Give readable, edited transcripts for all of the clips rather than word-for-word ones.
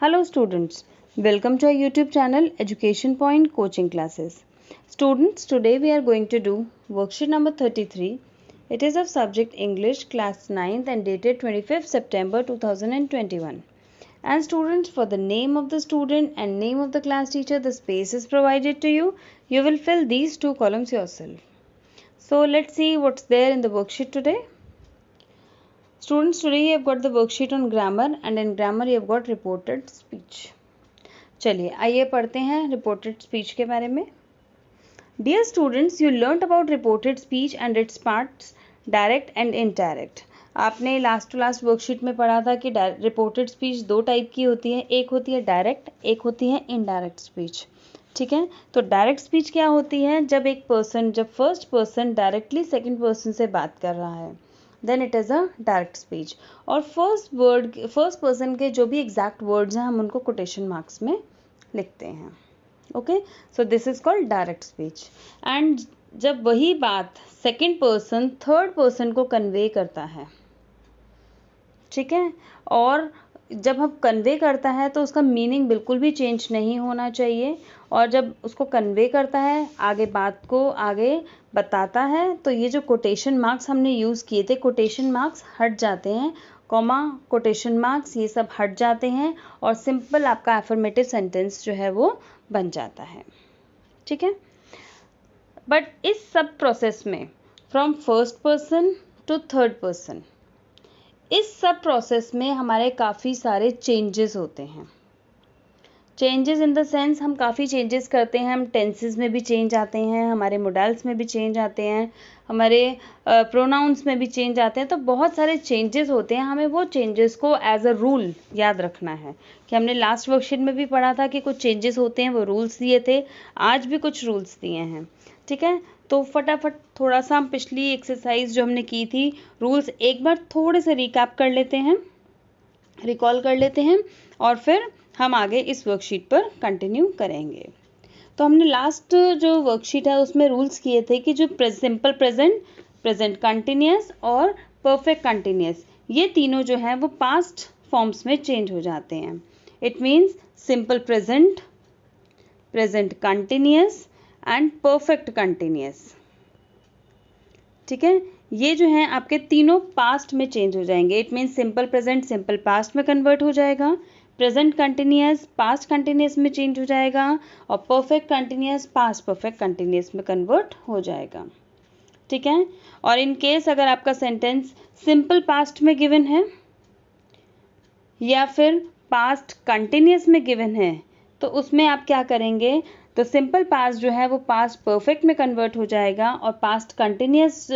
Hello students, welcome to our YouTube channel Education Point Coaching Classes. Students, today we are going to do worksheet number 33. It is of subject English class 9th and dated 25th September 2021. And students, for the name of the student and name of the class teacher, the space is provided to you. You will fill these two columns yourself. So let's see what's there in the worksheet today. Students, today you have got the worksheet on grammar and in grammar you have got reported speech. चलिए आइए पढ़ते हैं reported speech के बारे में. Dear students, you learnt about reported speech and its parts direct and indirect. आपने last to last worksheet में पढ़ा था कि रिपोर्टेड स्पीच दो टाइप की होती है, एक होती है डायरेक्ट, एक होती है इनडायरेक्ट स्पीच. ठीक है, तो डायरेक्ट स्पीच क्या होती है? जब first person directly second person से बात कर रहा है, then it is a direct speech. और फर्स्ट पर्सन के जो भी एग्जैक्ट वर्ड्स हैं हम उनको कोटेशन मार्क्स में लिखते हैं. Okay, so this is called direct speech. And जब वही बात सेकंड पर्सन थर्ड पर्सन को कन्वे करता है, ठीक है, और जब हम कन्वे करता है तो उसका मीनिंग बिल्कुल भी चेंज नहीं होना चाहिए. और जब उसको कन्वे करता है, आगे बात को आगे बताता है, तो ये जो कोटेशन मार्क्स हमने यूज़ किए थे, कोटेशन मार्क्स हट जाते हैं, कॉमा, कोटेशन मार्क्स, ये सब हट जाते हैं और सिंपल आपका एफर्मेटिव सेंटेंस जो है वो बन जाता है. ठीक है, बट इस सब प्रोसेस में from first person to third person, इस सब प्रोसेस में हमारे काफ़ी सारे चेंजेस होते हैं. चेंजेस इन द सेंस हम काफ़ी चेंजेस करते हैं. हम टेंसेस में भी चेंज आते हैं, हमारे मोडाल्स में भी चेंज आते हैं, हमारे प्रोनाउंस में भी चेंज आते हैं. तो बहुत सारे चेंजेस होते हैं. हमें वो चेंजेस को एज अ रूल याद रखना है कि हमने लास्ट वर्कशीट में भी पढ़ा था कि कुछ चेंजेस होते हैं, वो रूल्स दिए थे. आज भी कुछ रूल्स दिए हैं. ठीक है, तो फटाफट थोड़ा सा हम पिछली एक्सरसाइज जो हमने की थी, रूल्स एक बार थोड़े से रिकैप कर लेते हैं, रिकॉल कर लेते हैं और फिर हम आगे इस वर्कशीट पर कंटिन्यू करेंगे. तो हमने लास्ट जो वर्कशीट है उसमें रूल्स किए थे कि जो सिंपल प्रेजेंट, प्रेजेंट कंटिन्यूअस और परफेक्ट कंटिन्यूअस, ये तीनों जो हैं वो पास्ट फॉर्म्स में चेंज हो जाते हैं. It means simple present, present continuous and perfect continuous. ठीक है, ये जो हैं आपके तीनों पास्ट में चेंज हो जाएंगे. It means simple present simple past में कन्वर्ट हो जाएगा, प्रेजेंट कंटिन्यूअस पास्ट कंटिन्यूअस में चेंज हो जाएगा और perfect continuous past perfect continuous में कन्वर्ट हो जाएगा. ठीक है, और इन केस अगर आपका सेंटेंस सिंपल पास्ट में गिवन है या फिर पास्ट कंटिन्यूअस में गिवन है, तो उसमें आप क्या करेंगे? तो सिंपल पास्ट जो है वो पास्ट परफेक्ट में कन्वर्ट हो जाएगा और पास्ट कंटिन्यूअस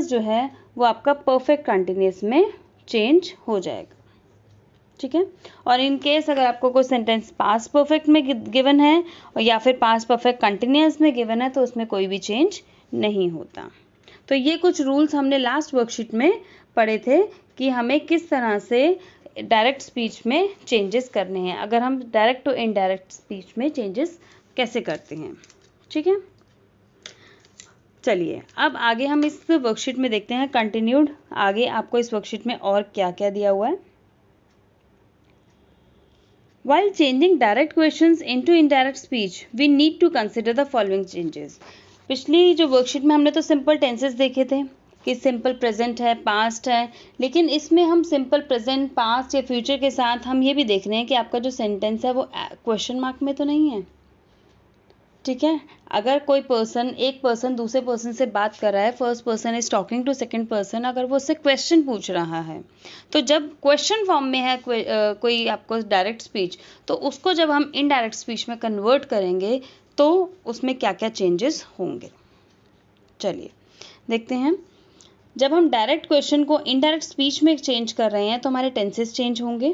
जो है वो आपका परफेक्ट कंटिन्यूअस में चेंज हो जाएगा. ठीक है, और इन केस अगर आपको कोई सेंटेंस पास्ट परफेक्ट में गिवन है और या फिर पास्ट परफेक्ट कंटिन्यूअस में गिवन है तो उसमें कोई भी चेंज नहीं होता. तो ये कुछ रूल्स हमने लास्ट वर्कशीट में पढ़े थे कि हमें किस तरह से डायरेक्ट स्पीच में चेंजेस करने हैं, अगर हम डायरेक्ट टू इनडायरेक्ट स्पीच में चेंजेस कैसे करते हैं. ठीक है, चलिए अब आगे हम इस वर्कशीट में देखते हैं कंटिन्यूड. आगे आपको इस वर्कशीट में और क्या क्या दिया हुआ है. While changing direct questions into indirect speech, we need to consider the following changes. पिछली जो वर्कशीट में हमने तो सिंपल टेंसेस देखे थे कि सिंपल प्रेजेंट है, पास्ट है, लेकिन इसमें हम सिंपल प्रेजेंट, पास्ट या फ्यूचर के साथ हम ये भी देख रहे हैं कि आपका जो सेंटेंस है वो क्वेश्चन मार्क में तो नहीं है. ठीक है, अगर कोई एक पर्सन दूसरे पर्सन से बात कर रहा है, first person is talking to second person, अगर वो उससे क्वेश्चन पूछ रहा है, तो जब क्वेश्चन फॉर्म में है कोई आपको डायरेक्ट स्पीच, तो उसको जब हम इनडायरेक्ट स्पीच में कन्वर्ट करेंगे तो उसमें क्या क्या चेंजेस होंगे. चलिए देखते हैं. जब हम डायरेक्ट क्वेश्चन को इनडायरेक्ट स्पीच में चेंज कर रहे हैं तो हमारे टेंसेस चेंज होंगे,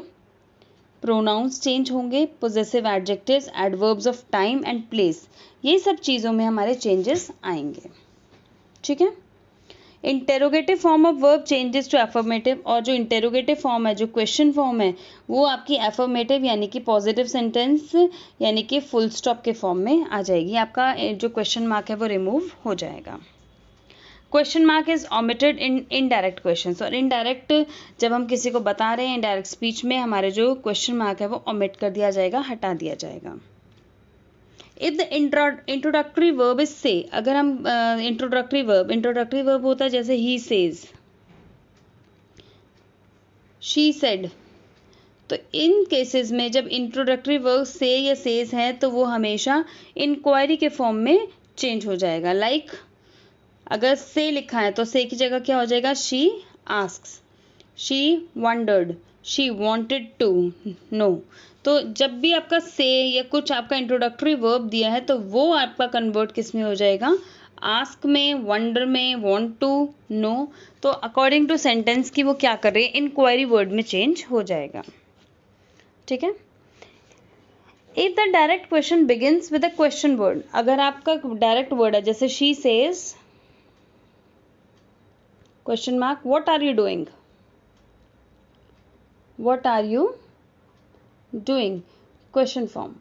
प्रोनाउंस चेंज होंगे, possessive adjectives, adverbs of time and place, ये सब चीज़ों में हमारे चेंजेस आएंगे. ठीक है, interrogative form of verb changes to affirmative, और जो इंटेरोगेटिव फॉर्म है, जो क्वेश्चन फॉर्म है, वो आपकी एफर्मेटिव यानी कि पॉजिटिव सेंटेंस यानी कि फुल स्टॉप के फॉर्म में आ जाएगी. आपका जो क्वेश्चन मार्क है वो रिमूव हो जाएगा. Question mark is omitted in indirect questions, और इनडायरेक्ट जब हम किसी को बता रहे हैं इनडायरेक्ट स्पीच में हमारे जो क्वेश्चन मार्क है वो ओमिट कर दिया जाएगा, हटा दिया जाएगा. If the introductory verb is से, अगर हम इंट्रोडक्टरी वर्ब होता है जैसे ही सेज, शी सेड, तो इन केसेस में जब इंट्रोडक्टरी वर्ब से या सेज है तो वो हमेशा इंक्वायरी के फॉर्म में चेंज हो जाएगा. लाइक अगर से लिखा है तो से की जगह क्या हो जाएगा, she asks, she wondered, she wanted to know. तो जब भी आपका से या कुछ आपका इंट्रोडक्टरी वर्ब दिया है तो वो आपका कन्वर्ट किस में हो जाएगा, आस्क में, वंडर में, वांट टू नो. तो अकॉर्डिंग टू सेंटेंस की वो क्या कर रहे हैं, इंक्वायरी वर्ड में चेंज हो जाएगा. ठीक है. If the direct question begins with a question word, अगर आपका डायरेक्ट वर्ड है जैसे she says question mark what are you doing, what are you doing, question form.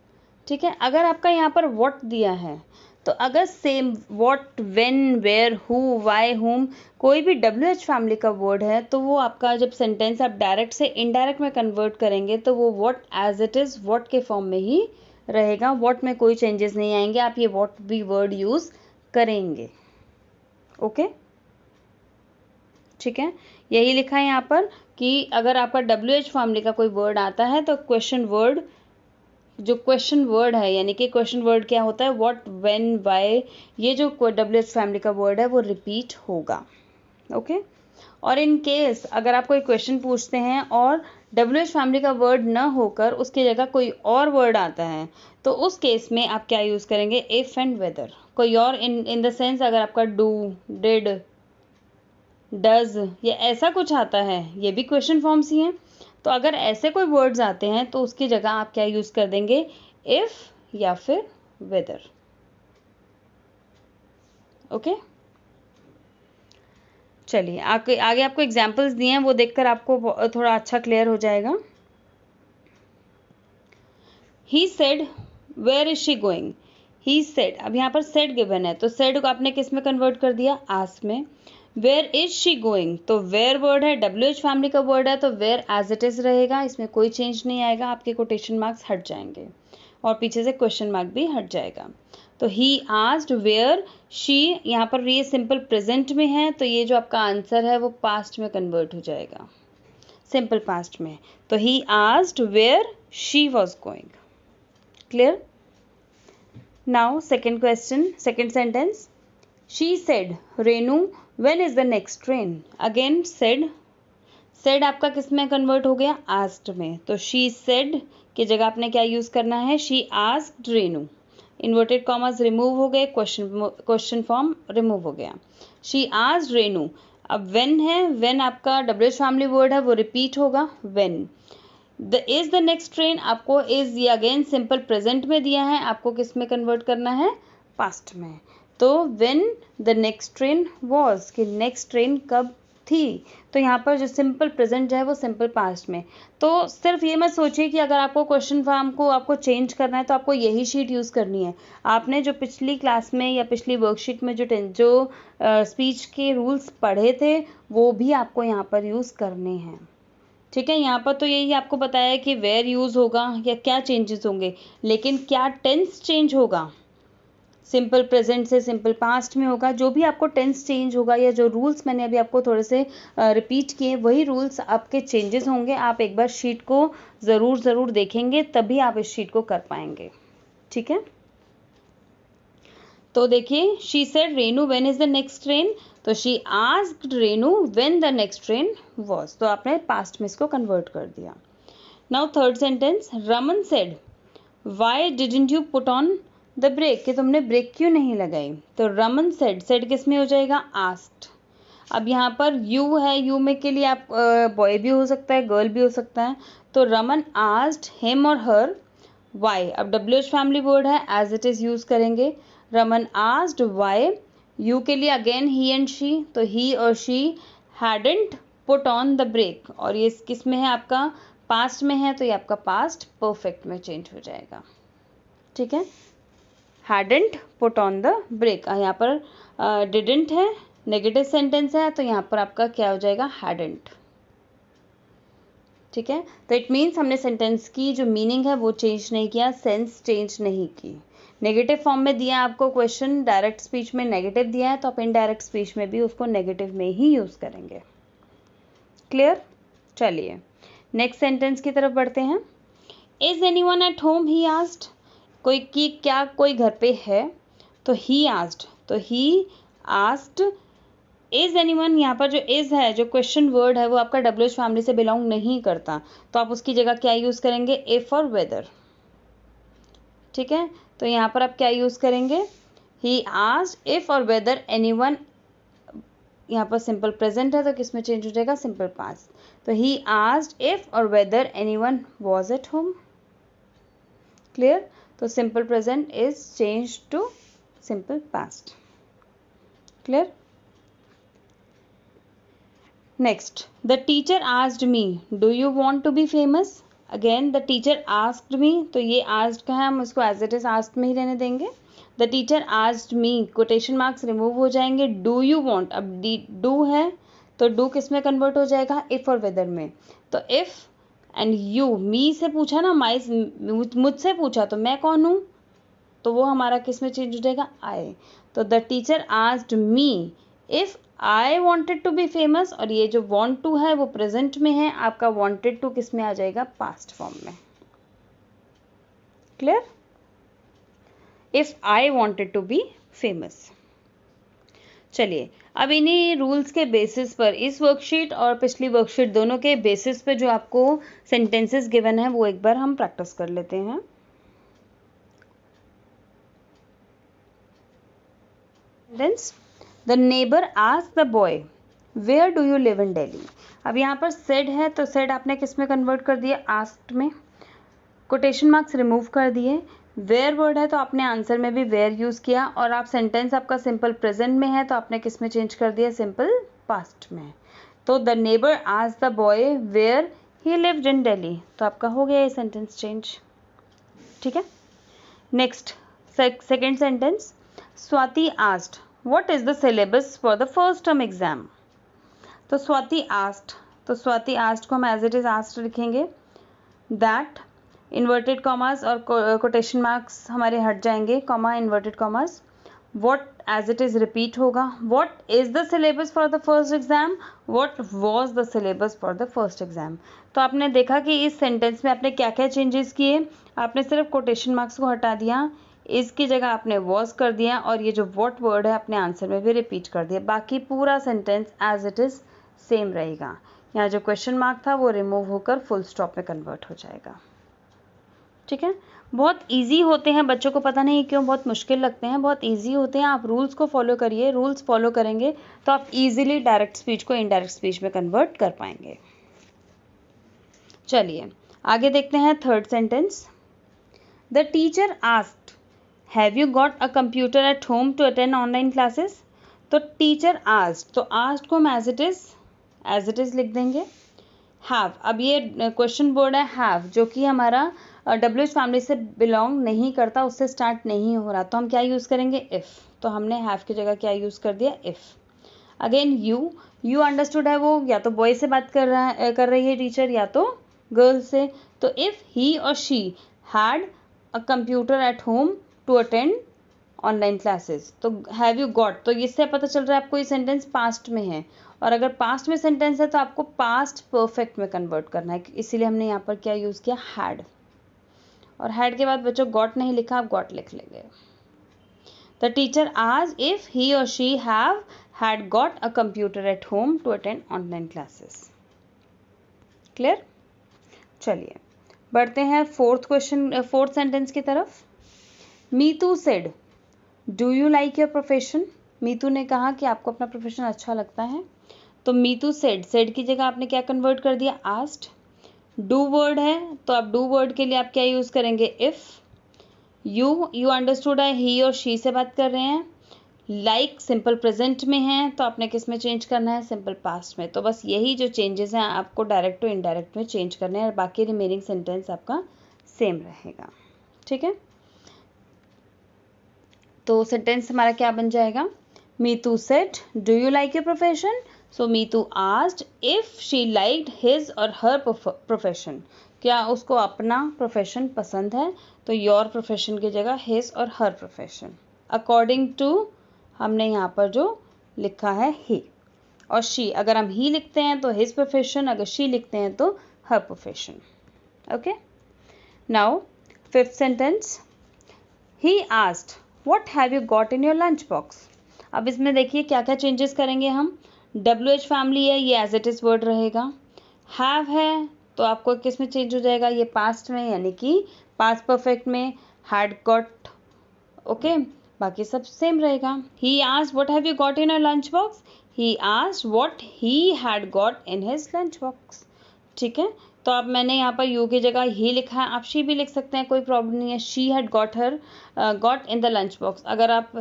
ठीक है. अगर आपका यहाँ पर व्हाट दिया है तो अगर same what, when, where, who, why, whom, कोई भी WH फैमिली का वर्ड है तो वो आपका जब सेंटेंस आप डायरेक्ट से इनडायरेक्ट में कन्वर्ट करेंगे तो वो what as it is what के फॉर्म में ही रहेगा. व्हाट में कोई चेंजेस नहीं आएंगे, आप ये व्हाट भी वर्ड यूज़ करेंगे. ओके. ठीक है. यही लिखा है यहाँ पर कि अगर आपका WH फैमिली का कोई वर्ड आता है तो क्वेश्चन वर्ड, जो क्वेश्चन वर्ड है यानी कि क्वेश्चन वर्ड क्या होता है, व्हाट, व्हेन, व्हाई, ये जो WH फैमिली का वर्ड है वो रिपीट होगा. ओके. और इन केस अगर आप कोई क्वेश्चन पूछते हैं और WH फैमिली का वर्ड न होकर उसकी जगह कोई और वर्ड आता है तो उस केस में आप क्या यूज़ करेंगे, इफ़ एंड वेदर. कोई और इन द सेंस अगर आपका डू, डिड, डज या ऐसा कुछ आता है, ये भी क्वेश्चन फॉर्म्स ही हैं. तो अगर ऐसे कोई वर्ड्स आते हैं तो उसकी जगह आप क्या यूज़ कर देंगे, इफ़ या फिर वेदर. ओके. चलिए आगे आपको एग्जाम्पल्स दिए हैं वो देखकर आपको थोड़ा अच्छा क्लियर हो जाएगा. He said where is she going, he said, अब यहाँ पर सेड गिवन है तो सेड को आपने किस में कन्वर्ट कर दिया, आस्क में. वेयर इज शी गोइंग, तो वेयर वर्ड है, WH फैमिली का वर्ड है तो वेयर एज इट इज रहेगा, इसमें कोई चेंज नहीं आएगा. आपके कोटेशन मार्क्स हट जाएंगे और पीछे से क्वेश्चन मार्क भी हट जाएगा. तो ही आस्क्ड वेयर शी, यहाँ पर ये सिंपल प्रेजेंट में है तो ये जो आपका आंसर है वो पास्ट में कन्वर्ट हो जाएगा, सिंपल पास्ट में. तो he asked where she was going. Clear. Now second question, second sentence, she said Renu when is the next train. Again said आपका किस में कन्वर्ट हो गया, आस्क्ड में. तो शी सेड की जगह आपने क्या यूज करना है, she asked Renu. Inverted commas remove हो गए, क्वेश्चन फॉर्म रिमूव हो गया. She asked Renu. अब व्हेन है, व्हेन आपका WH फैमिली वर्ड है वो रिपीट होगा, when. Is the next train, आपको इज ये अगेन सिंपल प्रेजेंट में दिया है, आपको किस में कन्वर्ट करना है, पास्ट में. तो when the next train was, कि नेक्स्ट ट्रेन कब थी. तो यहाँ पर जो सिंपल प्रेजेंट है वो सिंपल पास्ट में. तो सिर्फ ये मत सोचिए कि अगर आपको क्वेश्चन फॉर्म को आपको चेंज करना है तो आपको यही शीट यूज़ करनी है. आपने जो पिछली क्लास में या पिछली वर्कशीट में जो स्पीच के रूल्स पढ़े थे वो भी आपको यहाँ पर यूज़ करने हैं. ठीक है. यहाँ पर तो यही आपको बताया है कि वेयर यूज़ होगा या क्या चेंजेस होंगे, लेकिन क्या टेंस चेंज होगा, सिंपल प्रेजेंट से सिंपल पास्ट में होगा. जो भी आपको टेंस चेंज होगा या जो रूल्स मैंने अभी आपको थोड़े से रिपीट किए वही रूल्स आपके चेंजेस होंगे. आप एक बार शीट को ज़रूर देखेंगे तभी आप इस शीट को कर पाएंगे. ठीक है. तो देखिए, she said Renu when is the next train, तो she asked Renu when the next train was. तो आपने पास्ट में इसको कन्वर्ट कर दिया. Now third sentence, Raman said why didn't you put on the brake, कि तुमने ब्रेक क्यों नहीं लगाई. तो रमन सेड किस में हो जाएगा, आस्क्ड. अब यहाँ पर यू है, यू में के लिए आप बॉय भी हो सकता है, गर्ल भी हो सकता है. तो रमन आस्क्ड हिम और हर वाई. अब WH फैमिली वर्ड है, एज इट इज यूज करेंगे. Raman asked Y. यू के लिए अगेन ही एंड शी, तो ही और she hadn't put on the brake, और ये किस में है, आपका पास्ट में है तो ये आपका पास्ट परफेक्ट में चेंज हो जाएगा. ठीक है. hadn't put on the brake, यहाँ पर didn't है, नेगेटिव सेंटेंस है तो यहाँ पर आपका क्या हो जाएगा, हैडंट। ठीक है, तो इट मीन्स हमने सेंटेंस की जो मीनिंग है वो चेंज नहीं किया, सेंस चेंज नहीं की। नेगेटिव फॉर्म में दिया आपको क्वेश्चन, डायरेक्ट स्पीच में नेगेटिव दिया है तो आप इनडायरेक्ट स्पीच में भी उसको नेगेटिव में ही यूज करेंगे। क्लियर? चलिए नेक्स्ट सेंटेंस की तरफ बढ़ते हैं। Is anyone at home, he asked. कोई की क्या कोई घर पे है, तो ही आस्क्ड, तो ही आस्क्ड इज एनीवन। यहाँ पर जो इज है, जो क्वेश्चन वर्ड है, वो आपका डब्ल्यूएच फैमिली से बिलोंग नहीं करता, तो आप उसकी जगह क्या यूज करेंगे, इफ और वेदर। ठीक है, तो यहाँ पर आप क्या यूज करेंगे, ही आस्क्ड इफ और वेदर एनीवन। यहाँ पर सिंपल प्रेजेंट है तो किस में चेंज हो जाएगा, सिंपल पास्ट। तो ही आस्क्ड इफ और whether anyone was at home. Clear? तो simple present is change to simple past. Clear? Next, the teacher asked me, do you want to be famous? Again, the teacher asked me, तो ये asked का है, हम इसको as it is asked में ही रहने देंगे। The teacher asked me, quotation marks remove हो जाएंगे। Do you want, अब do है तो do किस में कन्वर्ट हो जाएगा, if और whether में। तो if and you, me से पूछा ना, मुझसे पूछा तो मैं कौन हूँ, तो वो हमारा किस में चेंज हो जाएगा, I। तो the teacher asked me if I wanted to be famous, और ये जो want to है वो प्रेजेंट में है, आपका wanted to किस में आ जाएगा, पास्ट फॉर्म में। Clear? if I wanted to be famous। चलिए अब इन्हीं रूल्स के बेसिस पर, इस वर्कशीट और पिछली वर्कशीट दोनों के बेसिस पे जो आपको सेंटेंसेस गिवन है वो एक बार हम प्रैक्टिस कर लेते हैं। Sentence, the neighbour asked the boy where do you live in Delhi. अब यहाँ पर सेड है तो सेड आपने किस में कन्वर्ट कर दिया, आस्क्ड में। कोटेशन मार्क्स रिमूव कर दिए। वेयर वर्ड है तो आपने आंसर में भी वेयर यूज किया, और आप सेंटेंस आपका सिंपल प्रेजेंट में है तो आपने किस में चेंज कर दिया, सिंपल पास्ट में। तो the neighbour asked the boy where he lived in Delhi, तो आपका हो गया ये सेंटेंस चेंज। ठीक है, next second sentence, Swati asked what is the syllabus for the first term exam. तो स्वाति आस्क्ड, तो स्वाति आस्क्ड को हम एज इट इज आस्क्ड लिखेंगे। दैट, इन्वर्टेड कॉमर्स और कोटेशन मार्क्स हमारे हट जाएंगे, comma inverted commas. What as it is repeat होगा। What is the syllabus for the first exam, what was the syllabus for the first exam. तो आपने देखा कि इस सेंटेंस में आपने क्या क्या चेंजेस किए, आपने सिर्फ कोटेशन मार्क्स को हटा दिया, इसकी जगह आपने वॉज कर दिया, और ये जो व्हाट वर्ड है अपने आंसर में भी रिपीट कर दिया। बाकी पूरा sentence as it is same रहेगा। यहाँ जो क्वेश्चन मार्क था वो रिमूव होकर फुल स्टॉप में कन्वर्ट हो जाएगा। ठीक है, बहुत इजी होते हैं, बच्चों को पता नहीं क्यों बहुत मुश्किल लगते हैं, बहुत इजी होते हैं। आप रूल्स को फॉलो करिए, रूल्स फॉलो करेंगे तो आप इजीली डायरेक्ट स्पीच को इनडायरेक्ट स्पीच में कन्वर्ट कर पाएंगे। चलिए आगे देखते हैं third sentence. The teacher asked have you got a computer at home to attend online classes. तो टीचर आस्क्ड, तो आस्क्ड को हम एज इट इज लिख देंगे। हैव, अब ये क्वेश्चन वर्ड है हैव, जो कि हमारा डब्ल्यूएच फैमिली से बिलोंग नहीं करता, उससे स्टार्ट नहीं हो रहा, तो हम क्या यूज़ करेंगे, इफ़। तो हमने हैव की जगह क्या यूज़ कर दिया, इफ़। अगेन यू अंडरस्टूड है, वो या तो बॉय से बात कर रही है टीचर, या तो गर्ल से। तो इफ़ ही और she had a computer at home to attend online classes, तो हैव यू गॉट, तो इससे पता चल रहा है आपको ये सेंटेंस पास्ट में है, और अगर पास्ट में सेंटेंस है तो आपको पास्ट परफेक्ट में कन्वर्ट करना है, इसीलिए हमने यहाँ पर क्या यूज़ किया, हैड। और हैड के बाद बच्चों गॉट नहीं लिखा, आप गॉट लिख लेंगे। The teacher asked if he और she have had got a computer at home to attend online classes. Clear? चलिए बढ़ते हैं फोर्थ सेंटेंस की तरफ। Meetu said do you like your profession. Meetu ने कहा कि आपको अपना प्रोफेशन अच्छा लगता है। तो मीतू सेड की जगह आपने क्या कन्वर्ट कर दिया, आस्क्ड। डू वर्ड है तो आप डू वर्ड के लिए आप क्या यूज़ करेंगे, इफ़। यू अंडरस्टूड है, ही और शी से बात कर रहे हैं। लाइक सिंपल प्रेजेंट में है तो आपने किस में चेंज करना है, सिंपल पास्ट में। तो बस यही जो चेंजेस हैं आपको डायरेक्ट टू इनडायरेक्ट में चेंज करने हैं, और बाकी रिमेनिंग सेंटेंस आपका सेम रहेगा। ठीक है, तो सेंटेंस हमारा क्या बन जाएगा, Meetu said, "Do you like your profession?" So Meetu asked if she liked his or her profession. क्या उसको अपना प्रोफेशन पसंद है? तो योर प्रोफेशन की जगह हिज और हर प्रोफेशन. अकॉर्डिंग टू हमने यहाँ पर जो लिखा है ही और शी. अगर हम ही लिखते हैं तो हिज प्रोफेशन, अगर शी लिखते हैं तो her profession. Okay. Now fifth sentence. He asked, what have you got in your lunch box? अब इसमें देखिए क्या क्या चेंजेस करेंगे हम. WH फैमिली है, ये एज इट इज वर्ड रहेगा. हैव है तो आपको किस में चेंज हो जाएगा, ये पास्ट में यानी कि पास्ट परफेक्ट में. हैड गॉट, ओके, बाकी सब सेम रहेगा. ही asked what have you got in your lunch box. He asked what he had got in his lunch box. ठीक है. तो अब मैंने यहाँ पर यू की जगह ही लिखा है, आप शी भी लिख सकते हैं, कोई प्रॉब्लम नहीं है. She had got in the lunch box. अगर आप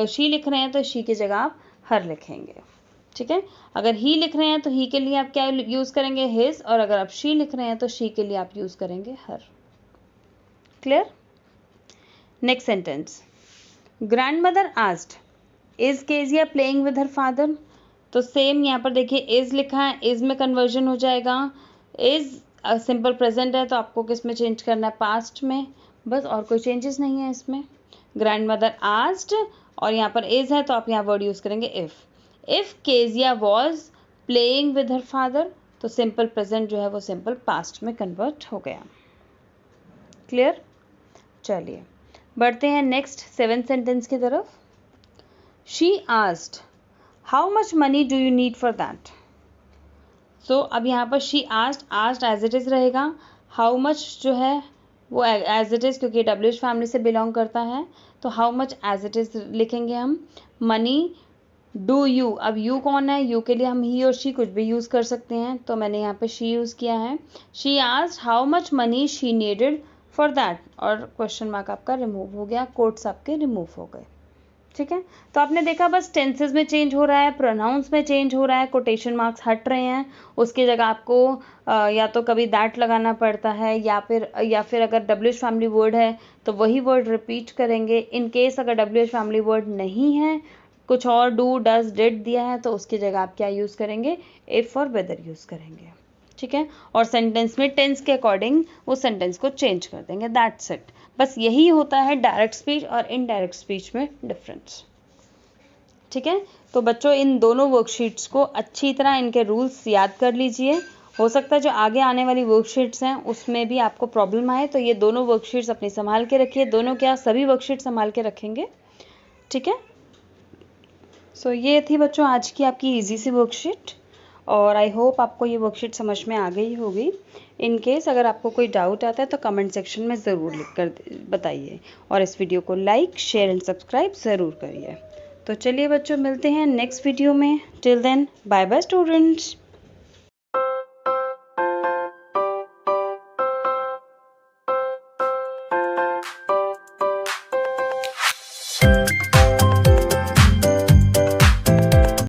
शी लिख रहे हैं तो शी की जगह आप हर लिखेंगे. ठीक है. अगर ही लिख रहे हैं तो ही के लिए आप क्या यूज़ करेंगे, हिज, और अगर आप शी लिख रहे हैं तो शी के लिए आप यूज़ करेंगे her. Clear. Next sentence. Grandmother asked, is Kezia playing with her father? तो सेम यहाँ पर देखिए इज लिखा है, इज में कन्वर्जन हो जाएगा. इज सिंपल प्रेजेंट है तो आपको किस में चेंज करना है, पास्ट में. बस, और कोई चेंजेस नहीं है इसमें. ग्रैंडमदर आस्क्ड और यहाँ पर इज है तो आप यहाँ वर्ड यूज़ करेंगे if. If Kezia was playing with her father तो सिंपल प्रेजेंट जो है वो सिंपल पास्ट में कन्वर्ट हो गया. क्लियर. चलिए बढ़ते हैं नेक्स्ट सेवेंथ सेंटेंस की तरफ. She asked, how much money do you need for that? So अब यहाँ पर she asked as it is रहेगा. हाउ मच जो है वो एज इट इज़, क्योंकि WH फैमिली से बिलोंग करता है तो how much as it is लिखेंगे हम. मनी डू यू, अब यू कौन है, यू के लिए हम ही और शी कुछ भी यूज़ कर सकते हैं तो मैंने यहाँ पे शी यूज़ किया है. She asked how much money she needed for that और क्वेश्चन मार्क आपका रिमूव हो गया, कोट्स आपके रिमूव हो गए. ठीक है. तो आपने देखा बस टेंसेस में चेंज हो रहा है, प्रोनाउंस में चेंज हो रहा है, कोटेशन मार्क्स हट रहे हैं, उसकी जगह आपको या तो कभी दैट लगाना पड़ता है या फिर अगर WH फैमिली वर्ड है तो वही वर्ड रिपीट करेंगे. इन केस अगर WH फैमिली वर्ड नहीं है, कुछ और डू डज डिड दिया है तो उसकी जगह आप क्या यूज़ करेंगे, इफ़ और वेदर यूज़ करेंगे. ठीक है. और सेंटेंस में टेंस के अकॉर्डिंग वो सेंटेंस को चेंज कर देंगे. That's it. बस यही होता है डायरेक्ट स्पीच और इनडायरेक्ट स्पीच में डिफरेंस. ठीक है. तो बच्चों इन दोनों वर्कशीट्स को अच्छी तरह इनके रूल्स याद कर लीजिए. हो सकता है जो आगे आने वाली वर्कशीट्स हैं उसमें भी आपको प्रॉब्लम आए, तो ये दोनों वर्कशीट्स अपनी संभाल के रखिए. दोनों क्या, सभी वर्कशीट संभाल के रखेंगे. ठीक है. सो ये थी बच्चों आज की आपकी इजी सी वर्कशीट और आई होप आपको ये वर्कशीट समझ में आ गई होगी. इन केस अगर आपको कोई डाउट आता है तो कमेंट सेक्शन में ज़रूर लिख कर बताइए और इस वीडियो को लाइक शेयर एंड सब्सक्राइब ज़रूर करिए. तो चलिए बच्चों मिलते हैं नेक्स्ट वीडियो में. Till then bye bye students.